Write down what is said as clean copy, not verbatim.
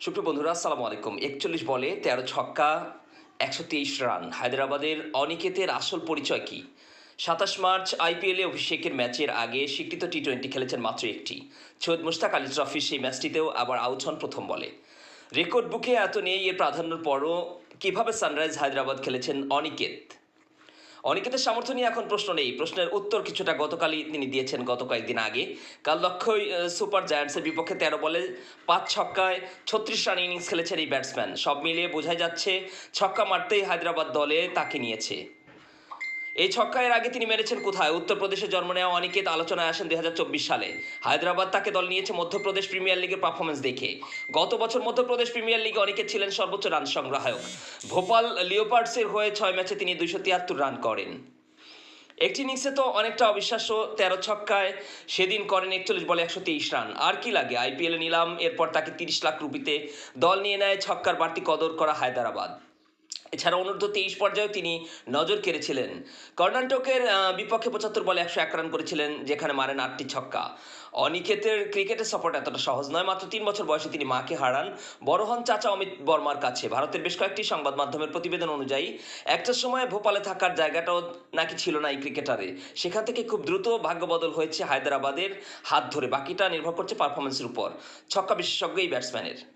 সুপ্রিয় বন্ধুরা, আসসালামু আলাইকুম। ৪১ বলে ১৩ ছক্কা, ১২৩ রান। হায়দরাবাদের অনিকেতের আসল পরিচয় কী? ২৭ মার্চ আইপিএলে অভিষেকের ম্যাচের আগে স্বীকৃত টি-২০ খেলেছেন মাত্র একটি। সৈয়দ মুশতাক আলী ট্রফির সেই ম্যাচটিতেও আবার আউট হন প্রথম বলে। রেকর্ড বুকে এত নেই এর প্রাধান্যের পরও কীভাবে সানরাইজ হায়দরাবাদ খেলেছেন অনিকেত? অনিকেতের সামর্থ্য নিয়ে এখন প্রশ্ন নেই। প্রশ্নের উত্তর কিছুটা গতকালই তিনি দিয়েছেন, গত কয়েকদিন আগে। কাল লক্ষ্যই সুপার জায়ান্টসের বিপক্ষে ১৩ বলে ৫ ছক্কায় ৩৬ রান ইনিংস খেলেছেন এই ব্যাটসম্যান। সব মিলিয়ে বোঝাই যাচ্ছে ছক্কা মারতেই হায়দরাবাদ দলে তাকে নিয়েছে। এই ছক্কা এর আগে তিনি মেরেছেন কোথায়? উত্তরপ্রদেশে জন্ম নেওয়া অনিকেত আলোচনায় আসেন ২০২৪ সালে। হায়দরাবাদ তাকে দল নিয়েছে মধ্যপ্রদেশ প্রিমিয়ার লিগের পারফরমেন্স দেখে। গত বছর মধ্যপ্রদেশ প্রিমিয়ার লিগে অনিকেত ছিলেন সর্বোচ্চ রান সংগ্রাহক। ভোপাল লিওপার্ডসের হয়ে ৬ ম্যাচে তিনি ২৭৩ রান করেন। একটি ইনিংসে তো অনেকটা অবিশ্বাস্য। ১৩ ছক্কায় সেদিন করেন ৪১ বলে ১২৩ রান। আর কি লাগে? আইপিএলে নিলাম, এরপর তাকে ৩০ লাখ রুপিতে দল নিয়ে নেয় ছক্কার বাড়তি কদর করা হায়দরাবাদ। এছাড়া অনূর্ধ্ব ২৩ পর্যায়েও তিনি নজর কেড়েছিলেন। কর্ণাটকের বিপক্ষে ৭৫ বলে ১০১ রান করেছিলেন, যেখানে মারেন ৮টি ছক্কা। অনিকেতের ক্রিকেটের সফরটা এতটা সহজ নয়। মাত্র ৩ বছর বয়সে তিনি মাকে হারান। বড় হন চাচা অমিত বর্মার কাছে। ভারতের বেশ কয়েকটি সংবাদ মাধ্যমের প্রতিবেদন অনুযায়ী একটা সময় ভোপালে থাকার জায়গাটাও নাকি ছিল না এই ক্রিকেটারে। সেখান থেকে খুব দ্রুত ভাগ্যবদল হয়েছে হায়দরাবাদের হাত ধরে। বাকিটা নির্ভর করছে পারফরমেন্সের উপর। ছক্কা বিশেষজ্ঞ এই ব্যাটসম্যানের।